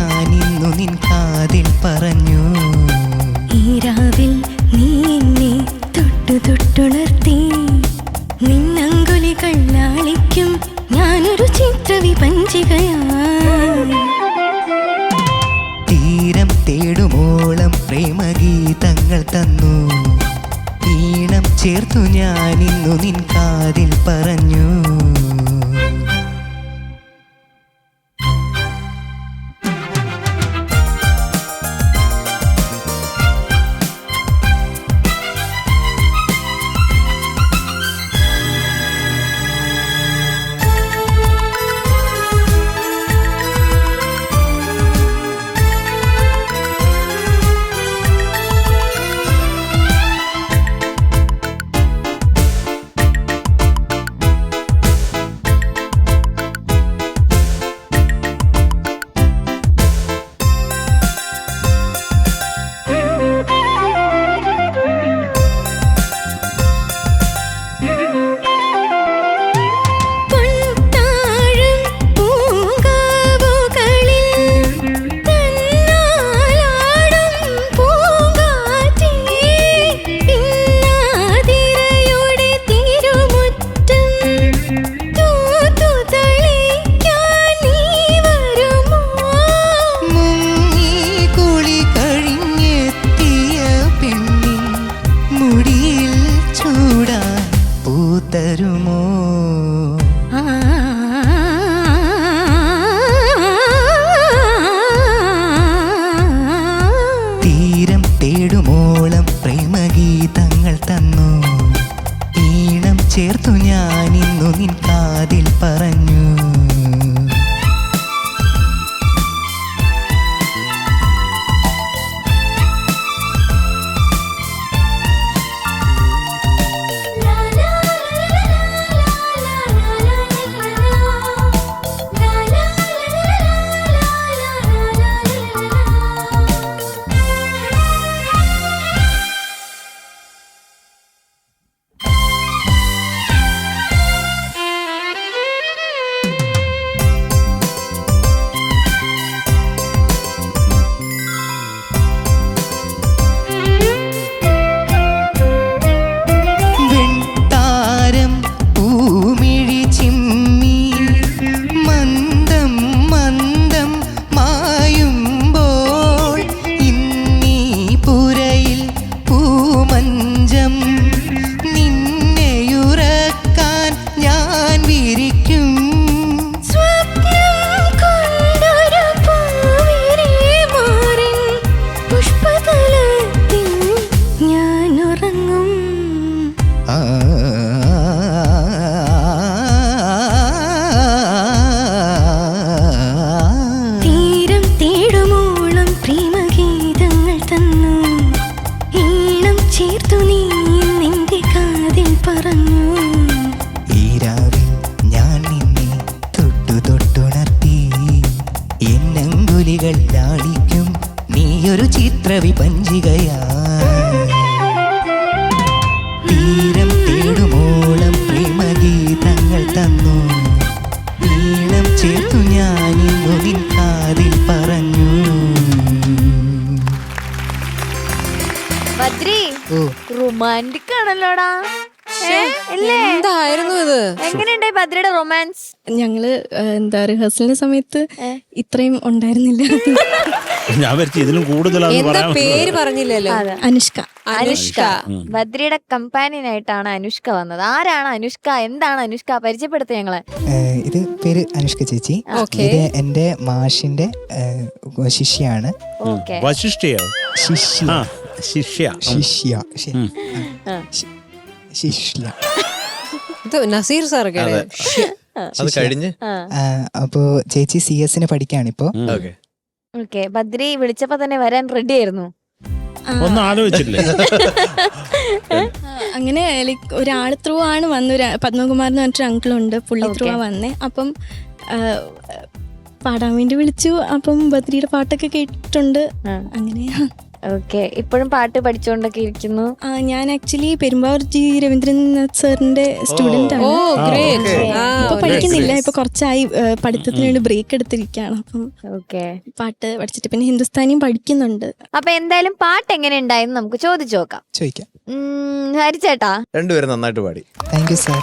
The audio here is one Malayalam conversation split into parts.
ഞാൻ ഇന്നു നിൻ കാതിൽ പറഞ്ഞു. ഈ രാവിൽ നീ എന്നെ തൊട്ടു തൊട്ടുണർത്തി, നിന്നങ്കുലികൾ ലാളിക്കും ഞാനൊരു ചിത്രവിപഞ്ചികയാ. തീരം തേടുമോളം പ്രേമഗീതങ്ങൾ തന്നു, ഈണം ചേർത്തു ഞാൻ ഇന്നു നിൻ കാതിൽ പറഞ്ഞു. തരുമോ തീരം തേടുമോളം പ്രേമഗീതങ്ങൾ തന്നു, ഈണം ചേർത്തു ഞാൻ ഇന്നു നിൻ കാതിൽ പറഞ്ഞു. ലാളിക്കും നീയൊരു ചിത്രവിപഞ്ചികയാ. തീരം തേടുമോളം പ്രേമഗീതങ്ങൾ തന്നു, ഈണം ചേർത്തു ഞാൻ ഇന്നു നിൻ കാതിൽ പറഞ്ഞു. ബദ്രി റൊമാൻറ്റിക് ആണല്ലോടാ. എന്തായിരുന്നു ഇത്? എങ്ങനെയുണ്ടായി ബദ്രിയുടെ റൊമാൻസ്? ഞങ്ങള് എന്താ റിഹേഴ്സലിന്റെ സമയത്ത് ഇത്രയും ഉണ്ടായിരുന്നില്ല. ഞാൻ ഇതിലും കൂടുതൽ പേര് പറഞ്ഞില്ലല്ലോ. അനുഷ്ക. അനുഷ്ക ബദ്രിയുടെ കമ്പാനിയൻ ആയിട്ടാണ് അനുഷ്ക വന്നത്. ആരാണ് അനുഷ്ക? എന്താണ് അനുഷ്ക? പരിചയപ്പെടുത്ത ഞങ്ങളെ. ഇത് പേര് അനുഷ്ക ചേച്ചി. ഇത് എന്റെ മാഷിന്റെ ശിഷ്യാണ്. നസീർ സാർ അപ്പോ ചേച്ചി CS പഠിക്കാണിപ്പോ. ബദ്രി വിളിച്ചപ്പോ തന്നെ വരാൻ റെഡി ആയിരുന്നു. ഒന്നും ആലോചിച്ചില്ലേ? അങ്ങനെ ഒരാൾ ത്രൂ ആണ് വന്നു. പത്മകുമാർ എന്ന് പറഞ്ഞിട്ട് അങ്കിളുണ്ട്, പുള്ളി ത്രൂ ആ വന്നേ. അപ്പം പാടാൻ വേണ്ടി വിളിച്ചു. അപ്പം ബദ്രിയുടെ പാട്ടൊക്കെ കേട്ടിട്ടുണ്ട്. അങ്ങനെ ഓക്കെ, ഇപ്പോഴും പാട്ട് പഠിച്ചുകൊണ്ടൊക്കെ ഇരിക്കുന്നു. ഞാൻ ആക്ച്വലി പെരുമ്പാവൂർ ജി രവീന്ദ്രനാഥ് സാറിന്റെ സ്റ്റുഡന്റ് ആണ്. ഇപ്പൊ പഠിക്കുന്നില്ല, ഇപ്പൊ കുറച്ചായി പഠിത്തത്തിന് വേണ്ടി ബ്രേക്ക് എടുത്തിരിക്കുകയാണ്. അപ്പം ഓക്കെ, പാട്ട് പഠിച്ചിട്ട് പിന്നെ ഹിന്ദുസ്ഥാനിയും പഠിക്കുന്നുണ്ട്. അപ്പൊ എന്തായാലും പാട്ട് എങ്ങനെ ഉണ്ടായെന്ന് നമുക്ക് ചോദിച്ചു നോക്കാം. ചോദിക്കാം. ഹരിച്ചേട്ടാ, രണ്ടുപേരും നന്നായിട്ട് പാടി. Thank you sir.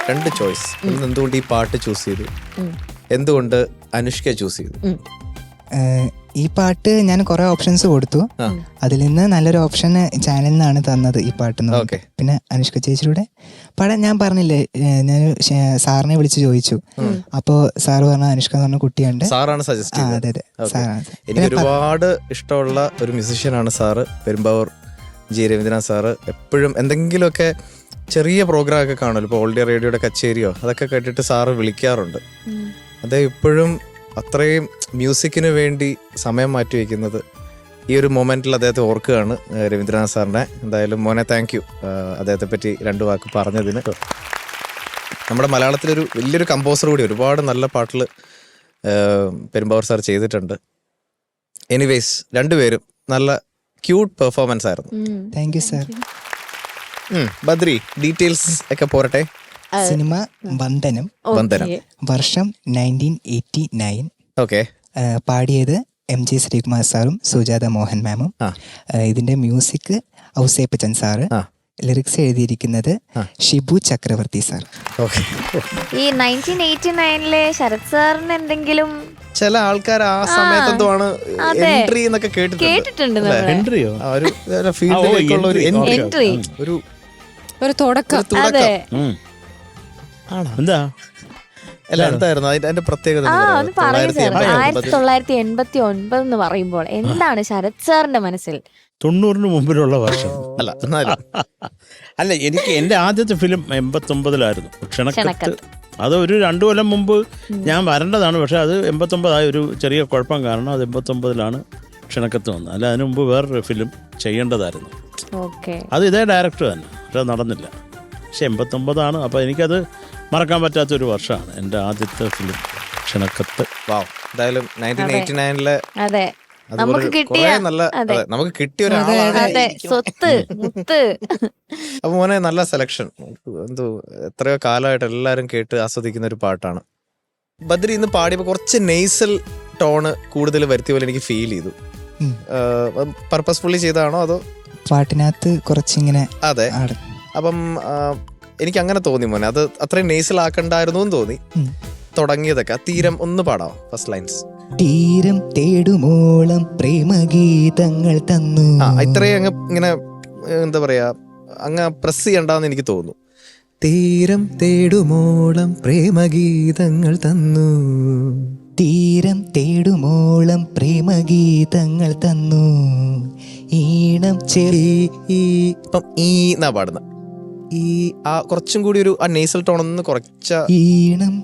2 ചോയ്സ്. എന്തുകൊണ്ട് ഈ പാട്ട് ചൂസ് ചെയ്തു, എന്തുകൊണ്ട് അനുഷ്ക ചൂസ് ചെയ്തു? ഈ പാട്ട് ഞാൻ കുറെ ഓപ്ഷൻസ് കൊടുത്തു, അതിൽ നിന്ന് നല്ലൊരു ഓപ്ഷൻ ചാനലിൽ നിന്നാണ് തന്നത് ഈ പാട്ട്. പിന്നെ അനുഷ്ക ചേച്ചിയുടെ പാടാൻ ഞാൻ പറഞ്ഞില്ലേ, ഞാൻ സാറിനെ വിളിച്ച് ചോദിച്ചു. അപ്പോ സാറ് പറഞ്ഞ അനുഷ്ക എന്ന് പറഞ്ഞ കുട്ടിയുണ്ട്. സാറാണ് സജസ്റ്റ് ചെയ്തത്. അതെ അതെ, സാറാണ്. എനിക്ക് ഒരുപാട് ഇഷ്ടമുള്ള ഒരു മ്യൂസിഷ്യനാണ് സാറ്. പെരുമ്പാവൂർ ജി രവീന്ദ്രനാഥ് സാറ് എപ്പോഴും എന്തെങ്കിലുമൊക്കെ ചെറിയ പ്രോഗ്രാം ഒക്കെ കാണുമല്ലോ, ഇപ്പോൾ ഓൾ ഇന്ത്യ റേഡിയോയുടെ കച്ചേരിയോ അതൊക്കെ കേട്ടിട്ട് സാറ് വിളിക്കാറുണ്ട്. അദ്ദേഹം ഇപ്പോഴും അത്രയും മ്യൂസിക്കിന് വേണ്ടി സമയം മാറ്റി വയ്ക്കുന്നത്. ഈ ഒരു മൊമെന്റിൽ അദ്ദേഹത്തെ ഓർക്കുകയാണ് രവീന്ദ്രനാഥ് സാറിനെ. എന്തായാലും മോനെ താങ്ക് യു, അദ്ദേഹത്തെ പറ്റി 2 വാക്ക് പറഞ്ഞതിന്. നമ്മുടെ മലയാളത്തിലൊരു വലിയൊരു കമ്പോസർ കൂടി, ഒരുപാട് നല്ല പാട്ടുകൾ പെരുമ്പാവൂർ സാർ ചെയ്തിട്ടുണ്ട്. എനിവേസ്, 2 പേരും നല്ല ക്യൂട്ട് പെർഫോമൻസ് ആയിരുന്നു. Thank you sir. Badri, details ഒക്കെ പോരട്ടെ. സിനിമ വന്ദനം, വർഷം 1989. ഓക്കെ. പാടിയത് MG ശ്രീകുമാർ സാറും സുജാത മോഹൻ മാമും. ഇതിന്റെ മ്യൂസിക് ഔസേപ്പച്ചൻ സാറ്, ലിറിക്സ് എഴുതിയിരിക്കുന്നത് ഷിബു ചക്രവർത്തി സാർ. ഈ 1989 ശരത് സാറിന് എന്തെങ്കിലും ചില ആൾക്കാർ ആ സമയത്താണ് എൻട്രി എന്നൊക്കെ കേട്ടിട്ടുണ്ട്. എൻട്രിയോ? ഫീൽഡിലേക്കുള്ള ഒരു എൻട്രി, ഒരു തുടക്കം. എന്താ എന്തായിരുന്നു അതിന്റെ പ്രത്യേകത? 1989 എന്ന് പറയുമ്പോൾ എന്താണ് ശരത് സാറിന്റെ മനസ്സിൽ? 90-ന് മുമ്പിലുള്ള വർഷം അല്ല. അല്ല, എനിക്ക് എന്റെ ആദ്യത്തെ ഫിലിം 89-ലായിരുന്നു, ക്ഷണക്കത്ത്. അത് ഒരു 2 കൊല്ലം മുമ്പ് ഞാൻ വരേണ്ടതാണ്, പക്ഷെ അത് 89 ഒരു ചെറിയ കുഴപ്പം കാരണം അത് 89-ലാണ് ക്ഷണക്കത്ത് വന്നത്. അല്ല, അതിനു മുമ്പ് വേറൊരു ഫിലിം ചെയ്യേണ്ടതായിരുന്നു. അത് ഇതേ ഡയറക്ടർ തന്നെ, പക്ഷെ അത് നടന്നില്ല. പക്ഷെ 89-ആണ്. അപ്പോൾ എനിക്കത് മറക്കാൻ പറ്റാത്തൊരു വർഷമാണ് എൻ്റെ ആദ്യത്തെ ഫിലിം ക്ഷണക്കത്ത്. എന്തായാലും 1989-ലെ നമുക്ക് കിട്ടിയ സ്വത്ത്. അപ്പൊ മോനെ, നല്ല സെലക്ഷൻ. എത്രയോ കാലമായിട്ട് എല്ലാരും കേട്ട് ആസ്വദിക്കുന്ന ഒരു പാട്ടാണ്. ബദ്രി ഇന്ന് പാടിയപ്പോ കുറച്ച് നെയ്സൽ ടോണ് കൂടുതൽ വരുത്തിയ പോലെ എനിക്ക് ഫീൽ ചെയ്തു. പർപ്പസ്ഫുള്ളി ചെയ്താണോ അതോ പാട്ടിനകത്ത് കുറച്ചിങ്ങനെ? അതെ. അപ്പം എനിക്ക് അങ്ങനെ തോന്നി മോനെ, അത് അത്രയും നെയ്സൽ ആക്കണ്ടായിരുന്നു എന്ന് തോന്നി. തുടങ്ങിയതൊക്കെ തീരം ഒന്ന് പാടാവോ? First lines. തീരം തേടുമോളം പ്രേമഗീതങ്ങൾ തന്നു. ഇത്രയും അങ്ങ് ഇങ്ങനെ എന്താ പറയാ, അങ്ങ് പ്രസ് ചെയ്യണ്ടെന്ന് എനിക്ക് തോന്നുന്നു. തീരം തേടുമോളം പ്രേമഗീതങ്ങൾ തന്നു, തീരം തേടുമോളം പ്രേമഗീതങ്ങൾ തന്നു, ഈണം ഇപ്പം ഈ എന്നാ പാടുന്നത്. ഈ കുറച്ചും കൂടി ഒരു നേസൽ ടോൺ ഒന്ന് കുറച്ച ഈണം.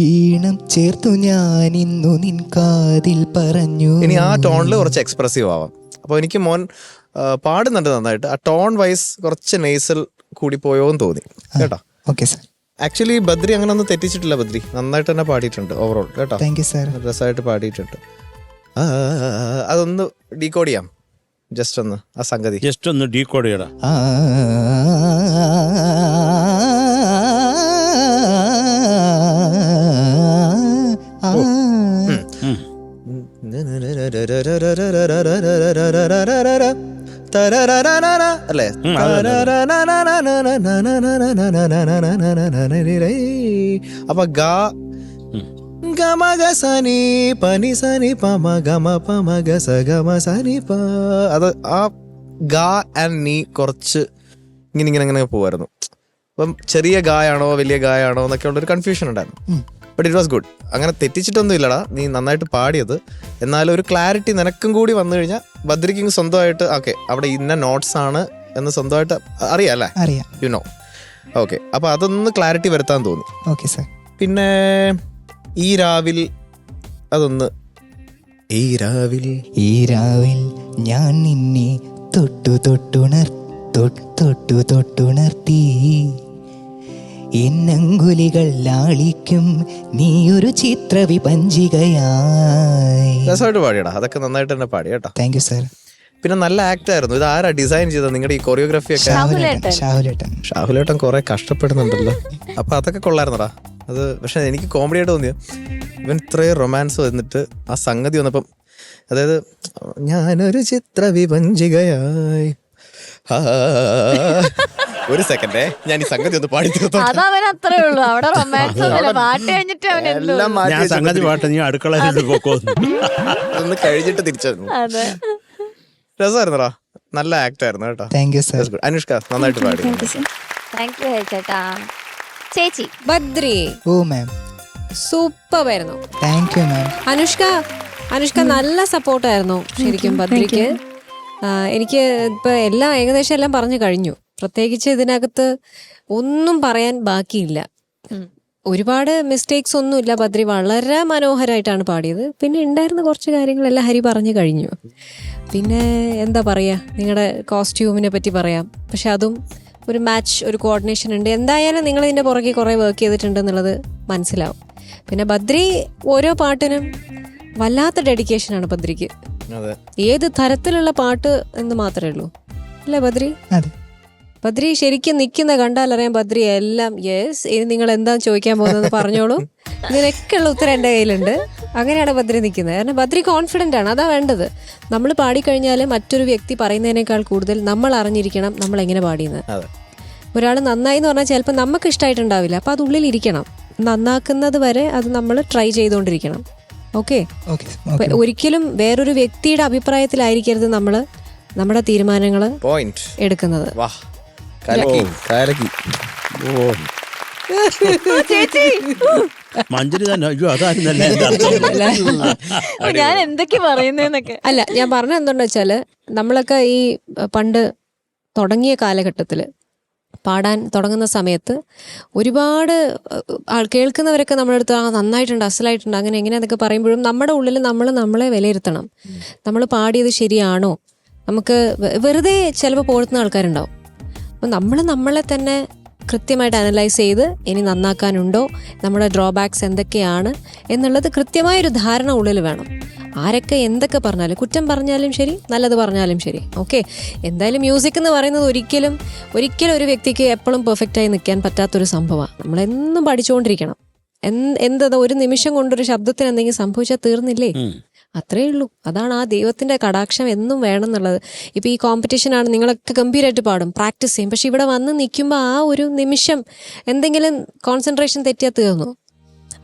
ഈണം ചേർത്തു ഞാൻ ഇന്നു നിൻ കാതിൽ പറഞ്ഞു. ഇനി ആ ടോണിൽ കുറച്ച് എക്സ്പ്രസീവ് ആവാം. അപ്പോൾ എനിക്ക് മോൻ പാടുന്നുണ്ട് നന്നായിട്ട്. ആ ടോൺ വൈസ് കുറച്ച് നേസൽ കൂടി പോയോന്ന് തോന്നി കേട്ടോ. Okay sir. ആക്ച്വലി ബദ്രി അങ്ങനെ ഒന്നും തെറ്റിച്ചിട്ടില്ല. ബദ്രി നന്നായിട്ട് തന്നെ പാടിയിട്ടുണ്ട് ഓവറോൾ കേട്ടോ. Thank you sir. രസമായിട്ട് പാടിയിട്ടുണ്ട്. അതൊന്ന് ഡീകോഡ് ചെയ്യാം, ജസ്റ്റ് ഒന്ന് ആ സംഗതി ജസ്റ്റ് ഒന്ന് ഡീകോഡ് ചെയ്യടാ. അല്ലേ? അപ്പൊ ഗമഗസനി പനി സനി പമ ഗമ പമ ഗസ ഗമ സനി പ. അത് ആ ഗ ആൻഡ് നീ കുറച്ച് ഇങ്ങനെ പോവായിരുന്നു. അപ്പം ചെറിയ ഗായാണോ വലിയ ഗായാണോ എന്നൊക്കെ ഉള്ളൊരു കൺഫ്യൂഷൻ ഉണ്ടായിരുന്നു. But it was good. അങ്ങനെ തെറ്റിച്ചിട്ടൊന്നും ഇല്ലടാ, നീ നന്നായിട്ട് പാടിയത്. എന്നാലും ഒരു ക്ലാരിറ്റി നിനക്കും കൂടി വന്നു കഴിഞ്ഞാൽ ബദ്രിക്ക് സ്വന്തമായിട്ട് ഓക്കെ അവിടെ ഇന്ന നോട്ട്സ് ആണ് എന്ന് സ്വന്തമായിട്ട് അറിയാം അല്ലേ? അറിയാം. You know. ഓക്കെ. അപ്പൊ അതൊന്ന് ക്ലാരിറ്റി വരുത്താൻ തോന്നി. Okay sir. പിന്നെ ഈ രാവിൽ അതൊന്ന്. ഈ രാവിൽ ഞാൻ നിന്നെ തൊട്ടുണർത്തി എന്നങ്കുലികൾ ലാളിക്കും നീയൊരു ചിത്രവിപഞ്ചികയായി. രസമായിട്ട് പാടിയടാ, അതൊക്കെ നന്നായിട്ട് തന്നെ പാടി കേട്ടോ. Thank you sir. പിന്നെ നല്ല ആക്ട് ആയിരുന്നു. ഇത് ആരാ ഡിസൈൻ ചെയ്തത് നിങ്ങളുടെ ഈ കൊറിയോഗ്രാഫി ഒക്കെ? ഷാഹുലേട്ടൻ കുറെ കഷ്ടപ്പെടുന്നുണ്ടല്ലോ. അപ്പൊ അതൊക്കെ കൊള്ളായിരുന്നടാ അത്. പക്ഷെ എനിക്ക് കോമഡി ആയിട്ട് തോന്നിയത് ഇവൻ ഇത്രയും റൊമാൻസ് വന്നിട്ട് ആ സംഗതി വന്നപ്പം, അതായത് ഞാനൊരു ചിത്ര വിഭജികയായി, ഒരു സെക്കൻഡേ ഞാൻ ഈ സംഗതി ഒന്ന് പാടി അതവൻ അത്രേ ഉള്ളൂ. അവിടെ റൊമാൻസ് ഒന്നുമില്ല. പാട്ട് കഴിഞ്ഞിട്ട് അവൻ എല്ലാം ഞാൻ സംഗതി പാട്ട് നീ അടുക്കളയിൽ പോക്കോ ഒന്ന് കഴിഞ്ഞിട്ട് തിരിച്ചു. അതെ, രസമായിരുന്നടാ, നല്ല ആക്ട് ആയിരുന്നു കേട്ടോ. Thank you sir. അനുഷ്ക നന്നായിട്ട് പാടി. താങ്ക് യു ചേട്ടാ. ചേച്ചി ബദ്രി ഓ മാം, സൂപ്പർ ആയിരുന്നു. Thank you ma'am. അനുഷ്ക നല്ല സപ്പോർട്ടായിരുന്നു ശരിക്കും ബദ്രിക്ക്. എനിക്ക് ഇപ്പൊ എല്ലാം ഏകദേശം എല്ലാം പറഞ്ഞു കഴിഞ്ഞു. പ്രത്യേകിച്ച് ഇതിനകത്ത് ഒന്നും പറയാൻ ബാക്കിയില്ല. ഒരുപാട് മിസ്റ്റേക്സ് ഒന്നുമില്ല. ബദ്രി വളരെ മനോഹരമായിട്ടാണ് പാടിയത്. പിന്നെ ഉണ്ടായിരുന്ന കുറച്ച് കാര്യങ്ങളെല്ലാം ഹരി പറഞ്ഞു കഴിഞ്ഞു. പിന്നെ എന്താ പറയാ, നിങ്ങളുടെ കോസ്റ്റ്യൂമിനെ പറ്റി പറയാം. പക്ഷെ അതും ഒരു മാച്ച്, ഒരു കോർഡിനേഷൻ ഉണ്ട്. എന്തായാലും നിങ്ങൾ ഇതിന്റെ പുറകെ കുറെ വർക്ക് ചെയ്തിട്ടുണ്ട് എന്നുള്ളത് മനസ്സിലാവും. പിന്നെ ബദ്രി ഓരോ പാട്ടിനും വല്ലാത്ത ഡെഡിക്കേഷനാണ് ബദ്രിക്ക്. ഏത് തരത്തിലുള്ള പാട്ട് എന്ന് മാത്രമേ ഉള്ളൂ അല്ലേ ബദ്രി? ബദ്രി ശരിക്കും നിൽക്കുന്ന കണ്ടാലറിയാം ബദ്രി എല്ലാം യെസ്. ഇനി നിങ്ങൾ എന്താ ചോദിക്കാൻ പോകുന്നത് പറഞ്ഞോളൂ, ഇതിനൊക്കെയുള്ള ഉത്തരം എൻ്റെ കയ്യിലുണ്ട്. അങ്ങനെയാണ് ബദ്രി നിൽക്കുന്നത്. കാരണം ബദ്രി കോൺഫിഡൻ്റ് ആണ്, അതാ വേണ്ടത്. നമ്മൾ പാടിക്കഴിഞ്ഞാൽ മറ്റൊരു വ്യക്തി പറയുന്നതിനേക്കാൾ കൂടുതൽ നമ്മൾ അറിഞ്ഞിരിക്കണം നമ്മൾ എങ്ങനെ പാടിയെന്ന്. ഒരാൾ നന്നായി എന്ന് പറഞ്ഞാൽ ചിലപ്പോൾ നമുക്ക് ഇഷ്ടമായിട്ടുണ്ടാവില്ല. അപ്പോൾ അത് ഉള്ളിലിരിക്കണം. നന്നാക്കുന്നത് വരെ അത് നമ്മൾ ട്രൈ ചെയ്തുകൊണ്ടിരിക്കണം. ഓക്കെ, ഒരിക്കലും വേറൊരു വ്യക്തിയുടെ അഭിപ്രായത്തിലായിരിക്കരുത് നമ്മൾ നമ്മുടെ തീരുമാനങ്ങൾ എടുക്കുന്നത്. മഞ്ജരി തന്നെ ഞാൻ എന്തൊക്കെ പറയുന്നൊക്കെ അല്ല, ഞാൻ പറഞ്ഞ എന്തുണ്ടെന്ന് വെച്ചാല് നമ്മളൊക്കെ ഈ പണ്ട് തുടങ്ങിയ കാലഘട്ടത്തില് പാടാൻ തുടങ്ങുന്ന സമയത്ത് ഒരുപാട് കേൾക്കുന്നവരൊക്കെ നമ്മുടെ അടുത്ത് നന്നായിട്ടുണ്ട്, അസലായിട്ടുണ്ട്, അങ്ങനെ എങ്ങനെയാന്നൊക്കെ പറയുമ്പോഴും നമ്മുടെ ഉള്ളിൽ നമ്മളെ വിലയിരുത്തണം. നമ്മൾ പാടിയത് ശരിയാണോ? നമുക്ക് വെറുതെ ചിലപ്പോൾ പോഴുത്തുന്ന ആൾക്കാരുണ്ടാവും. അപ്പം നമ്മളെ തന്നെ കൃത്യമായിട്ട് അനലൈസ് ചെയ്ത് ഇനി നന്നാക്കാനുണ്ടോ, നമ്മുടെ ഡ്രോബാക്സ് എന്തൊക്കെയാണ് എന്നുള്ളത് കൃത്യമായൊരു ധാരണ ഉള്ളിൽ വേണം. ആരൊക്കെ എന്തൊക്കെ പറഞ്ഞാലും, കുറ്റം പറഞ്ഞാലും ശരി, നല്ലത് പറഞ്ഞാലും ശരി. ഓക്കെ, എന്തായാലും മ്യൂസിക് എന്ന് പറയുന്നത് ഒരിക്കലും ഒരു വ്യക്തിക്ക് എപ്പോഴും പെർഫെക്റ്റായി നിൽക്കാൻ പറ്റാത്തൊരു സംഭവമാണ്. നമ്മളെന്നും പഠിച്ചുകൊണ്ടിരിക്കണം. എന്താ ഒരു നിമിഷം കൊണ്ടൊരു ശബ്ദത്തിന് എന്തെങ്കിലും സംഭവിച്ചാൽ തീർന്നില്ലേ? അത്രേ ഉള്ളൂ. അതാണ് ആ ദൈവത്തിന്റെ കടാക്ഷം എന്നും വേണം എന്നുള്ളത്. ഇപ്പൊ ഈ കോമ്പറ്റീഷനാണ്, നിങ്ങളൊക്കെ ഗംഭീരമായിട്ട് പാടും, പ്രാക്ടീസ് ചെയ്യും. പക്ഷെ ഇവിടെ വന്ന് നിൽക്കുമ്പോൾ ആ ഒരു നിമിഷം എന്തെങ്കിലും കോൺസെൻട്രേഷൻ തെറ്റിയാൽ തീർന്നു.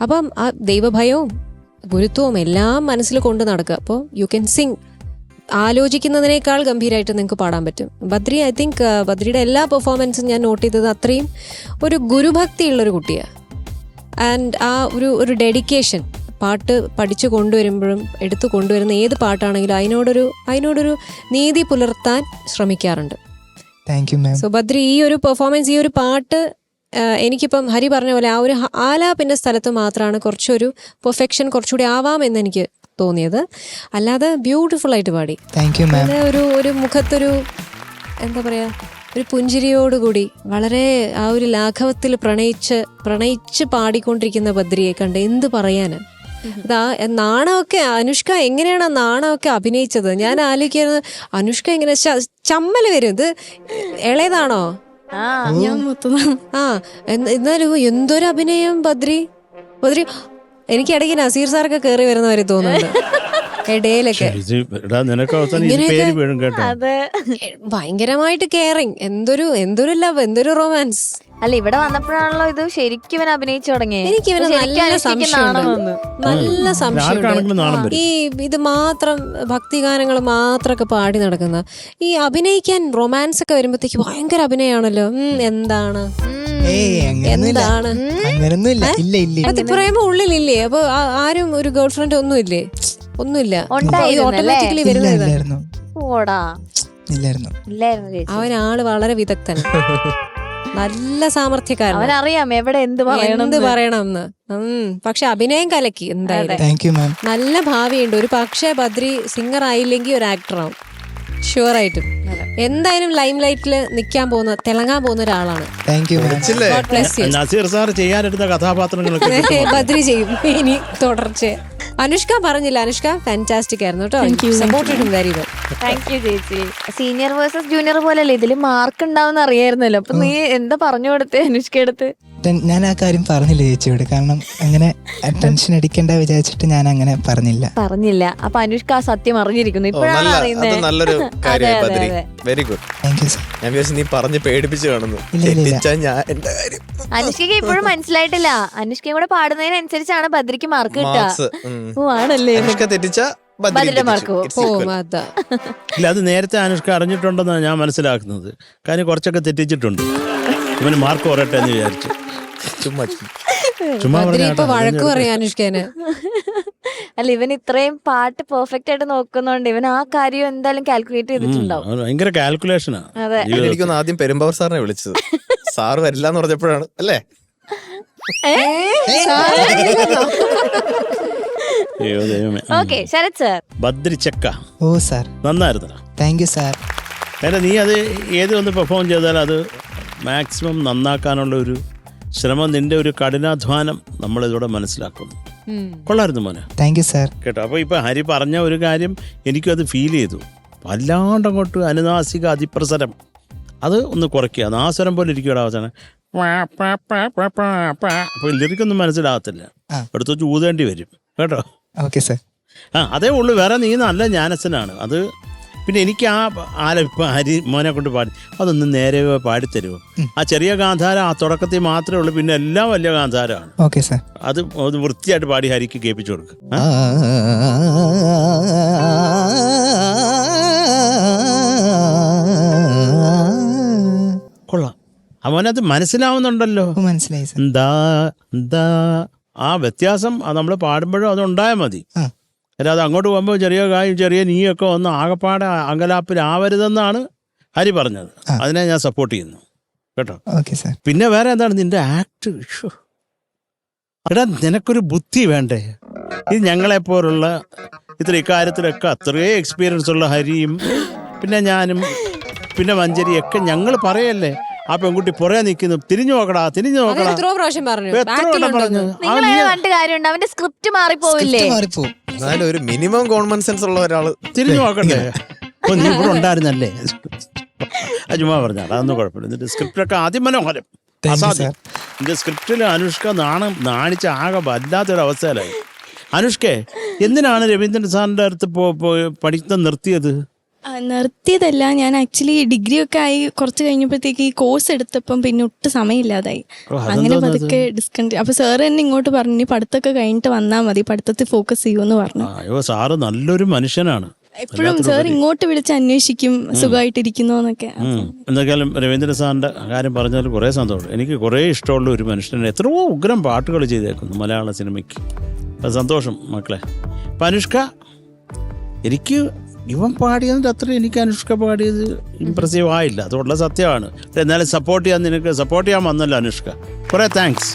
അപ്പം ആ ദൈവഭയവും ഗുരുത്വവും എല്ലാം മനസ്സിൽ കൊണ്ട് നടക്കുക. അപ്പോൾ യു ക്യാൻ സിങ്. ആലോചിക്കുന്നതിനേക്കാൾ ഗംഭീരമായിട്ട് നിങ്ങൾക്ക് പാടാൻ പറ്റും. ബദ്രി, ഐ തിങ്ക് ബദ്രിയുടെ എല്ലാ പെർഫോമൻസും ഞാൻ നോട്ട് ചെയ്തത് അത്രയും ഒരു ഗുരുഭക്തിയുള്ളൊരു കുട്ടിയാണ്. ആൻഡ് ആ ഒരു ഡെഡിക്കേഷൻ, പാട്ട് പഠിച്ചു കൊണ്ടുവരുമ്പോഴും എടുത്തു കൊണ്ടുവരുന്ന ഏത് പാട്ടാണെങ്കിലും അതിനോടൊരു നീതി പുലർത്താൻ ശ്രമിക്കാറുണ്ട്. സോ ബദ്രി, ഈ ഒരു പെർഫോമൻസ്, ഈ ഒരു പാട്ട് എനിക്കിപ്പം ഹരി പറഞ്ഞ പോലെ ആ ഒരു ആലാപിന്റെ സ്ഥലത്ത് മാത്രമാണ് കുറച്ചൊരു പെർഫെക്ഷൻ കുറച്ചുകൂടി ആവാമെന്ന് എനിക്ക് തോന്നിയത്. അല്ലാതെ ബ്യൂട്ടിഫുൾ ആയിട്ട് പാടി. ഒരു മുഖത്തൊരു എന്താ പറയാ, ഒരു പുഞ്ചിരിയോടുകൂടി വളരെ ആ ഒരു ലാഘവത്തിൽ പ്രണയിച്ച് പാടിക്കൊണ്ടിരിക്കുന്ന ബദ്രിയെ കണ്ട് എന്ത് പറയാന്. നാണമൊക്കെ അനുഷ്ക എങ്ങനെയാണ് ആ നാണമൊക്കെ അഭിനയിച്ചത്? ഞാൻ ആലോചിക്കുന്നത് അനുഷ്ക എങ്ങനെ ചമ്മല് വരും. ഇത് ഇളയതാണോ? എന്നാലും എന്തൊരു അഭിനയം ബദ്രി. എനിക്ക് ഇടയ്ക്ക് നസീർ സാറൊക്കെ കേറി വരുന്നവരെ തോന്നുന്നുണ്ട് ഇടയിലൊക്കെ. ഭയങ്കരമായിട്ട് കെയറിങ്. എന്തൊരു ലവ്, എന്തൊരു റൊമാൻസ്. അല്ല, ഇവിടെ വന്നപ്പോഴാണല്ലോ ഇത് ശരിക്കും ഇവൻ അഭിനയിച്ചു തുടങ്ങിയത്. എനിക്ക് ഇവന് നല്ല സംശയമുണ്ട്. ഈ ഇത് മാത്രം ഭക്തിഗാനങ്ങൾ മാത്രമൊക്കെ പാടി നടക്കുന്ന, ഈ അഭിനയിക്കാൻ റൊമാൻസ് ഒക്കെ വരുമ്പോഴത്തേക്ക് ഭയങ്കര അഭിനയമാണല്ലോ. എന്താണ് അതിപ്രേമ ഉള്ളിലില്ലേ? അപ്പൊ ആരും ഒരു ഗേൾ ഫ്രണ്ട് ഒന്നുമില്ലേ? ഒന്നുമില്ല. ഓട്ടോമാറ്റിക്കലി വരുന്നതായിരുന്നു. അവനാള് വളരെ വിദഗ്ധൻ, നല്ല സാമർഥ്യക്കാരൻ. അവനറിയാം എവിടെ എന്ത് പറയണമെന്ന്. പക്ഷെ അഭിനയം കലക്കി. എന്തായാലും നല്ല ഭാവിയുണ്ട്. ഒരു പക്ഷേ ബദ്രി സിംഗർ ആയില്ലെങ്കിൽ ഒരു ആക്ടറാവും ഷുവറായിട്ടും. എന്തായാലും ലൈം ലൈറ്റില് തിളങ്ങാൻ പോകുന്ന ഒരാളാണ്. നസീർ സാർ ചെയ്യാനെടുത്ത കഥാപാത്രങ്ങളൊക്കെ ബദ്രി ചെയ്യും ഇനി തുടർച്ച. അനുഷ്ക പറഞ്ഞില്ല, അനുഷ്ക ഫാന്റാസ്റ്റിക് ആയിരുന്നു Thank കേട്ടോ. you. Supported very well. Thank you ചേച്ചി. സീനിയർ വേഴ്സസ് ജൂനിയർ പോലല്ലേ ഇതില് മാർക്ക് ഉണ്ടാവും അറിയായിരുന്നല്ലോ. അപ്പൊ നീ എന്താ പറഞ്ഞു കൊടുത്തേ അനുഷ്ക എടുത്ത്? ഞാൻ ആ കാര്യം പറഞ്ഞില്ല ചേച്ചിയോട്, കാരണം അങ്ങനെ ടെൻഷൻ അടിക്കണ്ട വിചാരിച്ചിട്ട് ഞാൻ അങ്ങനെ പറഞ്ഞില്ല. അപ്പൊ അനുഷ്ക ആ സത്യം അറിഞ്ഞിരിക്കുന്നു ഇപ്പോഴാണ് അത് അറിയുന്നത്. നല്ലൊരു കാര്യമായി അതെ, ബദ്രി. അതെ. Very good. Thank you sir. ഞാൻ വിചാരിച്ചു നീ പറഞ്ഞ് പേടിപ്പിച്ച് കാണുന്നു. ഇല്ല. തെറ്റിച്ചാ ഞാൻ എന്റെ കാര്യം അനുഷ്കയ്ക്ക് ഇപ്പോഴും മനസ്സിലായിട്ടില്ല. അനുഷ്കയും കൂടെ പാടുന്നതിനനുസരിച്ചാണ് ബദ്രിക്ക് മാർക്ക് കിട്ടുക. മാർക്സ്. ഓ ആണല്ലേ. അനുഷ്ക തെറ്റിച്ച ബദ്രിയുടെ mark പോവും. അതാ ഇല്ല, അത് നേരത്തെ അനുഷ്ക അറിഞ്ഞിട്ടുണ്ടെന്നാണ് ഞാൻ മനസ്സിലാക്കുന്നത്. കാര്യം കുറച്ചൊക്കെ തെറ്റിച്ചിട്ടുണ്ട്. ഇവന് മാർക്ക് കുറയട്ടെ എന്ന് വിചാരിച്ചു. ചുമ്മാ ചുമ്മാ ബദ്രി പറഞ്ഞാ ഇപ്പൊ കേട്ടോ. വഴക്ക് പറയാം അനുഷ്കേനെ. അല്ല ഇവൻ ഇത്രയും പാട്ട് പെർഫെക്റ്റ് ആയിട്ട് നോക്കുന്നോണ്ട് ഇവൻ ആ കാര്യം എന്തായാലും കാൽക്കുലേറ്റ് ചെയ്തിട്ടുണ്ടാവും. അവന് ഭയങ്കര കാൽക്കുലേഷനാ. അതെ. എനിക്കൊന്ന് ആദ്യം പെരുമ്പാവൂർ സാറിനെ വിളിച്ചത്. സാറ് വരില്ല എന്ന് പറഞ്ഞപ്പോഴാണ് അല്ലേ? അയ്യോ ദൈവമേ. Okay Sarath sir. ബദ്രി ചെക്ക ഓ സാർ, നന്നായിരുന്നു. Thank you sir. കാരണം നീ അത് ഏത് ഒന്ന് പെർഫോം ചെയ്താൽ അത് മാക്സിമം നന്നാക്കാനുള്ള ഒരു ശ്രമം, നിന്റെ ഒരു കഠിനാധ്വാനം നമ്മളിതോടെ മനസ്സിലാക്കുന്നു. കൊള്ളായിരുന്നു മോനെ. Thank you sir. കേട്ടോ. അപ്പോൾ ഇപ്പം ഹരി പറഞ്ഞ ഒരു കാര്യം എനിക്കും അത് ഫീൽ ചെയ്തു. വല്ലാണ്ട് അങ്ങോട്ട് അനുനാസിക അതിപ്രസരം അത് ഒന്ന് കുറയ്ക്കുക. നാസ്വരം പോലെ ഇരിക്കുകയുടെ അവസാനം അപ്പോൾ ലിറിക്കൊന്നും മനസ്സിലാകത്തില്ല. അടുത്ത് വെച്ച് ഊതേണ്ടി വരും കേട്ടോ. Okay sir. അതേ ഉള്ളൂ. വേറെ നീ നല്ല ജ്ഞാനസ്ഥനാണ്. അത് പിന്നെ എനിക്ക് ഇപ്പം ഹരി മോനെ കൊണ്ട് പാടി അതൊന്ന് നേരെ പാടിത്തരുമോ? ആ ചെറിയ ഗാന്ധാരം ആ തുടക്കത്തിൽ മാത്രമേ ഉള്ളൂ, പിന്നെ എല്ലാം വലിയ ഗാന്ധാരമാണ്. Okay sir. അത് വൃത്തിയായിട്ട് പാടി ഹരിക്ക് കേൾപ്പിച്ചു കൊടുക്കും. കൊള്ളാം. അവനത് മനസ്സിലാവുന്നുണ്ടല്ലോ. മനസ്സിലായി സാർ. എന്താ ആ വ്യത്യാസം നമ്മൾ പാടുമ്പോഴും അത് ഉണ്ടായാൽ മതി. അല്ലാതെ അങ്ങോട്ട് പോകുമ്പോൾ ചെറിയ കായും ചെറിയ നീയൊക്കെ ഒന്ന് ആകപ്പാടെ അങ്കലാപ്പിലാവരുതെന്നാണ് ഹരി പറഞ്ഞത്. അതിനെ ഞാൻ സപ്പോർട്ട് ചെയ്യുന്നു കേട്ടോ. Okay sir. പിന്നെ വേറെ എന്താണ് നിന്റെ ആക്ട്? എടാ നിനക്കൊരു ബുദ്ധി വേണ്ടേ? ഇത് ഞങ്ങളെപ്പോലുള്ള ഇത്ര ഇക്കാര്യത്തിലൊക്കെ അത്രയും എക്സ്പീരിയൻസ് ഉള്ള ഹരിയും പിന്നെ ഞാനും പിന്നെ മഞ്ചരിയൊക്കെ ഞങ്ങൾ പറയല്ലേ ആ പെൺകുട്ടി പുറകെ നിൽക്കുന്നു, തിരിഞ്ഞു നോക്കടാ. എത്രയോ പ്രാവശ്യം പറഞ്ഞു. നിങ്ങളെ കണ്ട് കാര്യമുണ്ട്, അവന്റെ സ്ക്രിപ്റ്റ് മാറിപ്പോവില്ലേ? എന്നാലും ഒരു മിനിമം കോമൺ സെൻസ് ഉള്ള ഒരാള് തിരിഞ്ഞു നോക്കണ്ടേ? ഓ നീ ഇവിടെ ഉണ്ടായിരുന്നല്ലേ? ചുമ്മാ പറഞ്ഞാ അതൊന്നും കുഴപ്പമില്ല. എന്നിട്ട് സ്ക്രിപ്റ്റൊക്കെ ആദ്യം മനോഹരം, അസാധ്യം. എന്റെ സ്ക്രിപ്റ്റിൽ അനുഷ്ക നാണിച്ച ആകെ വല്ലാത്തൊരവസ്ഥയിലായി. അനുഷ്കേ, എന്തിനാണ് രവീന്ദ്രൻ സാറിന്റെ അടുത്ത് പഠിത്തം നിർത്തിയത്? നിർത്തിയതല്ല, ഞാൻ ആക്ച്വലി ഡിഗ്രി ഒക്കെ ആയി കുറച്ച് കഴിഞ്ഞപ്പോഴത്തേക്ക് ഈ കോഴ്സ് എടുത്തപ്പം പിന്നെ ഒട്ടും സമയമില്ലാതായി. അങ്ങനെ പതുക്കെ ഡിസ്കണ്ടിന്യൂ. അപ്പൊ സാറ് തന്നെ ഇങ്ങോട്ട് പറഞ്ഞു പഠിത്തമൊക്കെ കഴിഞ്ഞിട്ട് വന്നാൽ മതി, പഠിത്തത്തിൽ ഫോക്കസ് ചെയ്യുമെന്ന് പറഞ്ഞു. അയ്യോ സാറ് നല്ലൊരു മനുഷ്യനാണ്. എപ്പോഴും സാർ ഇങ്ങോട്ട് വിളിച്ച് അന്വേഷിക്കും സുഖമായിട്ടിരിക്കുന്നോന്നൊക്കെ. എന്തൊക്കെയാലും രവീന്ദ്രൻ സാറിന്റെ കാര്യം പറഞ്ഞാൽ കുറേ സന്തോഷം. എനിക്ക് കുറേ ഇഷ്ടമുള്ള ഒരു മനുഷ്യനെ എത്രയോ ഉഗ്രം പാട്ടുകൾ ചെയ്തേക്കുന്നു മലയാള സിനിമയ്ക്ക്. അത് സന്തോഷം മക്കളെ. അപ്പം അനുഷ്ക, എനിക്ക് ഇവൻ പാടിയതിൻ്റെ അത്ര എനിക്ക് അനുഷ്ക പാടിയത് ഇമ്പ്രസീവ് ആയില്ല, അതുള്ള സത്യമാണ്. എന്നാലും സപ്പോർട്ട് ചെയ്യാൻ വന്നല്ലോ അനുഷ്ക. കുറേ താങ്ക്സ്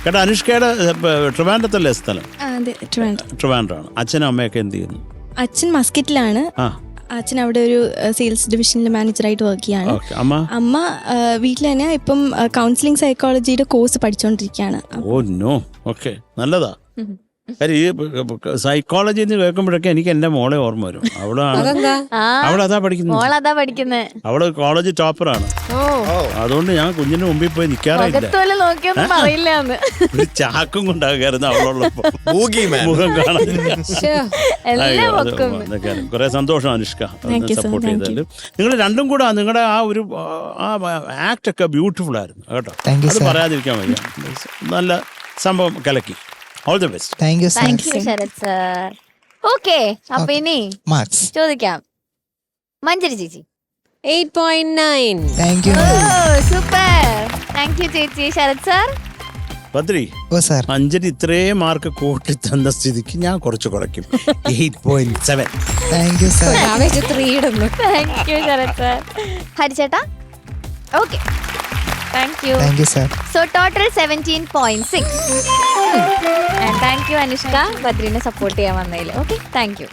കേട്ടോ. അനുഷ്കയുടെ ട്രിവാൻഡ്രത്തല്ലേ സ്ഥലം? ട്രിവാൻഡ്രമാണ്. അച്ഛനും അമ്മയൊക്കെ എന്ത് ചെയ്യുന്നു? അച്ഛൻ മസ്കറ്റിലാണ്. അച്ഛൻ അവിടെ ഒരു സെയിൽസ് ഡിവിഷനിൽ മാനേജറായിട്ട് വർക്ക് ചെയ്യാണ്. അമ്മ വീട്ടിൽ തന്നെ ഇപ്പം കൗൺസിലിംഗ് സൈക്കോളജിയുടെ കോഴ്സ് പഠിച്ചുകൊണ്ടിരിക്കുകയാണ്. ഓ നോ, ഓക്കെ, നല്ലതാ. കാര്യം ഈ സൈക്കോളജി എന്ന് കേൾക്കുമ്പോഴൊക്കെ എനിക്ക് എന്റെ മോളെ ഓർമ്മ വരും. അവളതാ പഠിക്കുന്നത്. അവള് കോളേജ് ടോപ്പറാണ്. അതുകൊണ്ട് ഞാൻ കുഞ്ഞിന്റെ മുമ്പിൽ പോയി നിൽക്കാറില്ല. ഒരു ചാക്കും കൊണ്ടാകായിരുന്നു അവളുള്ളപ്പോ, മുഖം കാണാനില്ല. കുറെ സന്തോഷം അനുഷ്ക സപ്പോർട്ട് ചെയ്തതിൽ. നിങ്ങൾ രണ്ടും കൂടെ നിങ്ങളുടെ ആ ഒരു ആക്ട് ഒക്കെ ബ്യൂട്ടിഫുൾ ആയിരുന്നു കേട്ടോ. അത് പറയാതിരിക്കാൻ വയ്യ. നല്ല സംഭവം കലക്കി. All the best. Thank you, sir. Thank you, Sharad sir. Okay, അപ്പൊ ഇനി ചോദിക്കാം. മഞ്ജരി ചേച്ചി 8.9. Thank you. Super. Thank you ചേച്ചി. ശരത് സാർ? ബദ്രി, മഞ്ജരി ഇത്രയും മാർക്ക് കൂട്ടി തന്ന സ്ഥിതിക്ക് ഞാൻ കുറച്ച് കുറയ്ക്കും. 8.7. Thank you, sir. Thank you, Sarath sir. ഹരിചേട്ടാ? Okay. Thank you. Thank you, sir. So total 17.6. And thank you Anushka, Badrine support ചെയ്യാൻ വന്നതിൽ. Okay, thank you.